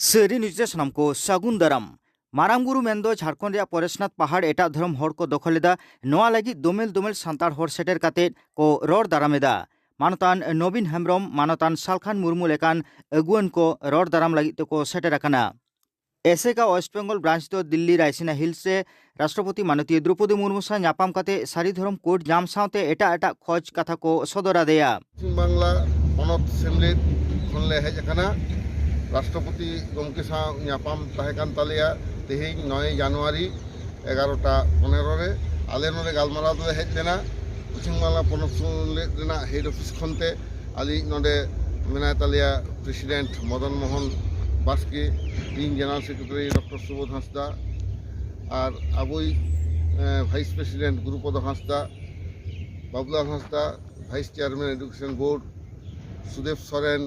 ᱥᱟᱹᱨᱤ ᱱᱤᱡᱮ ᱥᱟᱱᱟᱢ ᱠᱚ ᱥᱟᱹᱜᱩᱱ ᱫᱟᱨᱟᱢ ᱢᱟᱨᱟᱝ ᱵᱩᱨᱩ ᱢᱮᱱᱫᱚ ᱡᱷᱟᱲᱠᱷᱚᱸᱰ ᱨᱮᱭᱟᱜ ᱯᱚᱨᱮᱥᱱᱟᱛᱷ ᱯᱟᱦᱟᱲ ᱮᱴᱟᱜ ᱫᱷᱚᱨᱚᱢ ᱦᱚᱲ ᱠᱚ ᱫᱚᱠᱷᱚᱞ ᱮᱫᱟ। ᱱᱚᱣᱟ ᱞᱟᱹᱜᱤᱫ ᱫᱚᱢᱮᱞ ᱫᱚᱢᱮᱞ ᱥᱟᱱᱛᱟᱲ ᱦᱚᱲ ᱥᱮᱴᱮᱨ ᱠᱟᱛᱮᱫ ᱠᱚ ᱨᱚᱲ ᱫᱟᱨᱟᱢ ᱮᱫᱟ। ᱢᱟᱱᱚᱛᱟᱱ ᱱᱚᱵᱤᱱ ᱦᱮᱢᱵᱨᱚᱢ, ᱢᱟᱱᱚᱛᱟᱱ ᱥᱟᱞᱠᱷᱟᱱ ᱢᱩᱨᱢᱩ ᱞᱮᱠᱟᱱ ᱟᱹᱜᱩᱣᱟᱹᱱ ᱠᱚ ᱨᱚᱲ ᱫᱟᱨᱟᱢ ᱞᱟᱹᱜᱤᱫ ᱛᱮᱠᱚ ᱥᱮᱴᱮर ᱟᱠᱟᱱᱟ। एसेका वेस्ट बेंगल ब्रांच दो दिल्ली रायसीना हिल्स से राष्ट्रपति माननीय द्रौपदी मुर्मू सा ᱧᱟᱯᱟᱢ ᱠᱟᱛᱮ ᱥᱟᱹᱨᱤ ᱫᱷᱚᱨᱚᱢ ᱠᱳᱰ ᱧᱟᱢ ᱥᱟᱶᱛᱮ ᱮᱴᱟᱜ ᱮᱴᱟᱜ ᱠᱷᱚᱡ ᱠᱟᱛᱷᱟ ᱠᱚ ᱥᱚᱫᱚᱨ ᱟᱫᱮᱭᱟ। पश्चिम बांगला पनत सेमलेद खनले हेज आकाना राष्ट्रपति गमके साव ᱧᱟᱯᱟᱢ ताहे कान तालेया तेहेñ 9 জানুয়ারি 11:15 रे आले नोडे गालमाराव दो हेज लेना पश्चिम बांगला पनत सेमलेद रेना हेड ऑफिस खनते आली नोडे मेना तालेया प्रेसिडेंट मदन मोहन बास्के इन general secretary doctor Subodh Hansda और आबोई vice president Gurupada Hansda Babulal Hansda vice chairman education board Sudev Soren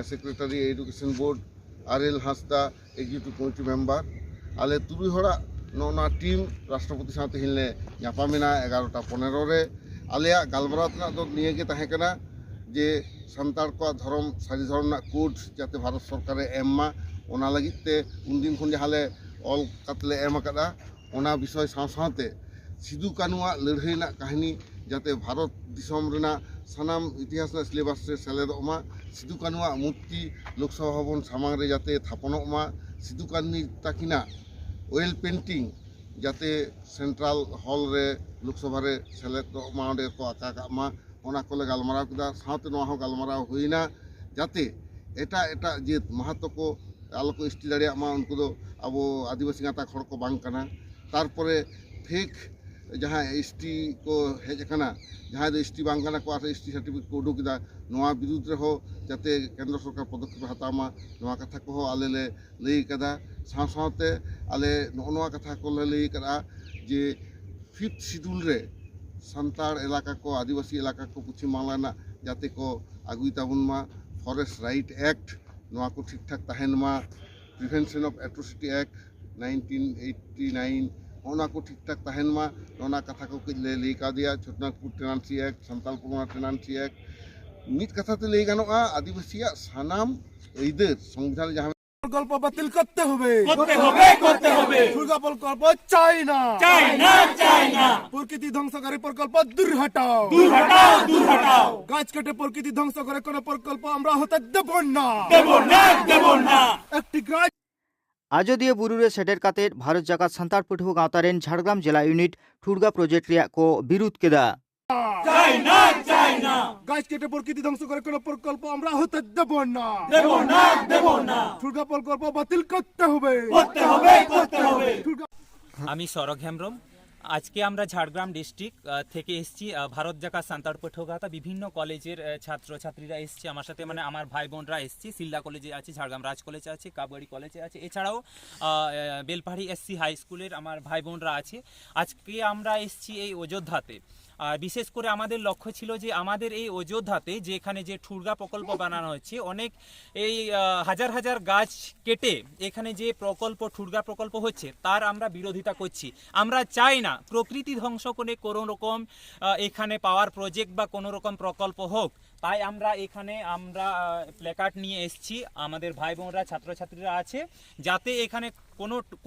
secretary education board R L Hansda executive committee member आले तुरुई हड़ा नौना टीम राष्ट्रपति साथ हिलने ᱧᱟᱯᱟᱢᱮᱱᱟ 11:15 रे आलेया गालमाराव तनाक दो निये गे ताहे कना जे सान्ताड़ को धर्म सारी धर्म कोड जाते भारत सरकार एमा ओना लगित ते उनदिन खन जहाले ऑल कतले एम अकादा ओना विषय साथ सिदु कानुआ लड़ाई ना कहानी जाते भारत दिसम रेना सानाम इतिहास ना सिलेबस से सेलेदोमा सिदु कानुआ मूर्ति लोकसभा भवन सामांग रे जाते थापनोमा सिदु कानुनी ताकिना ऑयल पेंटिंग जाते सेंट्रल हॉल रे लोकसभा रे सेलेदोमा ओंडे को आकाकामा ओना कोले गालमाराव किदा साथ नोआ हो गालमाराव हुईना जाते एटा एटा जेत महत्व को आलो को इष्टि दाड़िया मा उनको दो अबो आदिवासी गाता खड़ को बांग कना तारपरे फेक जहाँ एसटी को हेज कना जहाँ दो एसटी बांग कना को आर एसटी सर्टिफिकेट को उडुक किदा नोआ विरुद्ध रे हो जाते केंद्र सरकार पदक्षेप हतामा नोआ कथा को हो आले ले लई कदा साथे आले नोआ कथा को लई कदा जे 5th शेड्यूल रे सान्ताड़ इलाका को आदिवासी इलाका को पश्चिम बांगला जाते को आगुई ताबुन मा फॉरेस्ट राइट एक्ट नोआ को ठीक ठाक ताहेन मा प्रिवेंशन ऑफ एट्रोसिटी एक्ट 1989 ओना को ठीक ठाक ताहेन मा ओना कथा को लई का दिया छोटनागपुर टेनांसी एक्ट संताल परगना टेनांसी एक्ट मित कथा ते लई गानोआ आदिवासिया सानाम एइदर संविधान जहां प्रकल्प बातिल करते হবে দুর্গা প্রকল্প চাই না প্রকৃতি ধ্বংসকারী প্রকল্প দূর হটাও গাছ কেটে প্রকৃতি ধ্বংস করে কোন প্রকল্প আমরা হতে দেব না একটি গাছ आजोदिया बुरु रे सेटेर कातेद भारत जाकात सान्ताड़ पठुआ गावता रेन झाड़ग्राम जिला यूनिट ठुड़गा प्रोजेक्ट रिया को विरोध केदा। গাছ কেটে প্রকৃতি ধ্বংস করে কোন প্রকল্প আমরা হতে দেব না দুর্গা প্রকল্প বাতিল করতে হবে আমি সরগ হেমব্রম আজকে আমরা ঝাড়গ্রাম ডিস্ট্রিক্ট থেকে এসেছি ভারত জাকাত সান্তাড় পঠুয়াগাতা বিভিন্ন কলেজের ছাত্রছাত্রীরা এসেছে আমার সাথে মানে আমার ভাই বোনরা এসেছে সিলদা কলেজে আছে ঝাড়গ্রাম রাজ কলেজে আছে কাবগাড়ি কলেজে আছে এছাড়াও বেলপাহাড়ি এসসি হাই স্কুলের আমার ভাই বোনরা আছে আজকে আমরা এসেছি এই অযোধ্যাতে বিশেষ করে আমাদের লক্ষ্য ছিল যে আমাদের এই অযোধ্যাতে যেখানে যে ঠুড়গা প্রকল্প বানানো হচ্ছে অনেক এই হাজার হাজার গাছ কেটে এখানে যে প্রকল্প ঠুড়গা প্রকল্প হচ্ছে তার আমরা বিরোধিতা করছি আমরা চাই না প্রকৃতি ধ্বংস করে কোনো রকম এখানে পাওয়ার প্রজেক্ট বা কোনো রকম প্রকল্প হোক তাই আমরা এখানে প্ল্যাকার্ড নিয়ে এসেছি আমাদের ভাই বোনরা ছাত্রছাত্রীরা আছে যাতে এখানে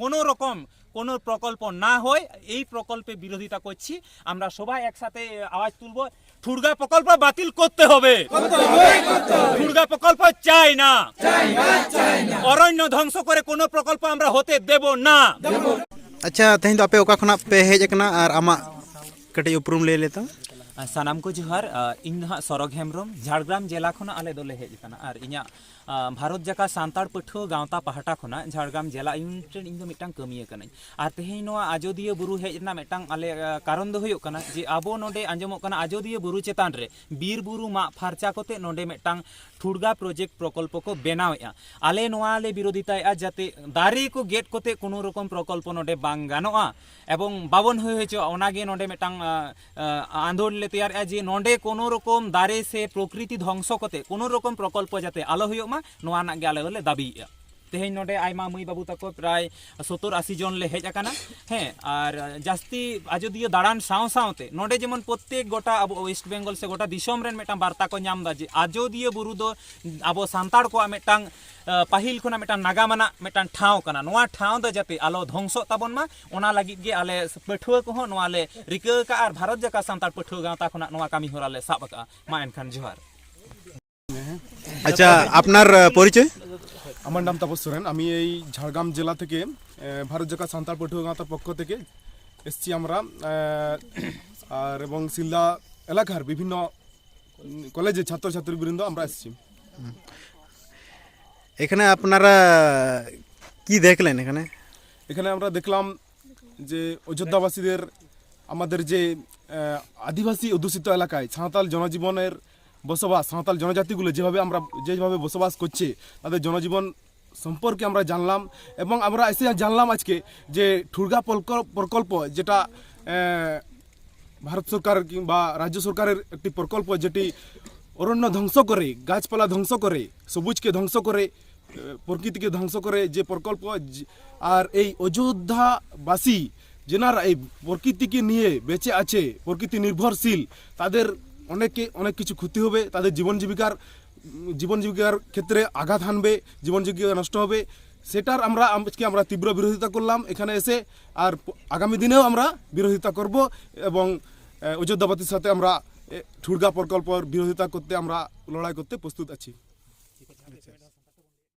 কোনো রকম কোনো প্রকল্প না হয় এই প্রকল্পে বিরোধিতা করছি আমরা সবাই একসাথে আওয়াজ তুলব ঠুড়গা প্রকল্প বাতিল করতে হবে ঠুড়গা প্রকল্প চাই না অরণ্য ধ্বংস করে কোনো প্রকল্প আমরা হতে দেব না। अच्छा तेहें तो आपे ओका खना पे हेज कना और आमा कटे उपरुम ले लेता सानाम को जोहार इन सरग हेमब्रम झाड़ग्राम जिला खना आले दोले हेज कना और इኛ भारत जाका सान्ताड़ पठुआ गावता पाहटा खना झाड़ग्राम जिला यूनिट इन दो मिटांग कमिया कना और तेहें नोआ आजोदिया बुरु हेज ना मिटांग आले कारण दो हुयो कना जे आबो नोडे आंजमो कना आजोदिया बुरु चेतान रे बीर बुरु मा फारचा कोते नोडे मिटांग ठुड़गा प्रोजेक्ट प्रकल्प को बनावेआ आले नोआ ले विरोधिताया जाते दारे को गेट कोते कोनो रकम प्रकल्प नोडे बांग गानोआ एवं बाबन होय होय ओनागे नोडे मिटांग आंदोलन ले तैयार जे नोडे कोनो रकम दारे से प्रकृति ध्वंस कोते कोनो रकम प्रकल्प जाते आलो हुयो मा नोआ ना गे आले दाबी तेहें नोडे आयमा माई बाबू तको प्राय 70-80 जन ले हेज आकाना हें और जास्ती आजोदिया दाड़ान साव सावते नोडे जेमन प्रत्येक गोटा अब वेस्ट बेंगल से गोटा दिसोम रेन मेटां बार्ता को नाम दा जे आजोदिया बुरु दो अब सांताड़ को मेटां पाहिल खुना मेटां नागामाना मेटां ठाव कना नोआ ठाव दा जाते आलो ध्वंस ताबन मा ओना लागिद गे आले पठुआ को हो नोआ ले रिका का और भारत जका सांताड़ पठुआ गावता खुना नोआ कामी होरा ले साब का मा एनखान जोहार। আচ্ছা আপনার পরিচয়? আমার নাম তাপস সোরেন, আমি এই ঝাড়গ্রাম জেলা থেকে ভারত জাকা সান্তাল পঠুয়া গাঁতার পক্ষ থেকে এসছি আমরা আর এবং সিলদা এলাকার বিভিন্ন কলেজের ছাত্রছাত্রীবৃন্দ আমরা এসছি। এখানে আপনারা কি দেখলেন? এখানে আমরা দেখলাম যে অযোধ্যাবাসীদের আমাদের যে আদিবাসী অধ্যুষিত এলাকায় সাঁওতাল জনজীবনের বসবাস, সাঁওতাল জনজাতিগুলো যেভাবে বসবাস করছে তাদের জনজীবন সম্পর্কে আমরা জানলাম এবং আমরা এসে জানলাম আজকে যে ঠুরগা প্রকল্প যেটা ভারত সরকার কিংবা রাজ্য সরকারের একটি প্রকল্প যেটি অরণ্য ধ্বংস করে, গাছপালা ধ্বংস করে, সবুজকে ধ্বংস করে, প্রকৃতিকে ধ্বংস করে যে প্রকল্প। আর এই অযোধ্যাবাসী যেনারা এই প্রকৃতিকে নিয়ে বেঁচে আছে, প্রকৃতি নির্ভরশীল, তাদের অনেক কিছু ক্ষতি হবে, তাদের জীবন জীবিকার ক্ষেত্রে আঘাত হানবে, জীবন জীবিকা নষ্ট হবে। সেটার আজকে আমরা তীব্র বিরোধিতা করলাম এখানে এসে, আর আগামী দিনেও আমরা বিরোধিতা করব এবং অযোধ্যাবাসীর সাথে আমরা ঠুরগা প্রকল্পের বিরোধিতা করতে আমরা লড়াই করতে প্রস্তুত আছি।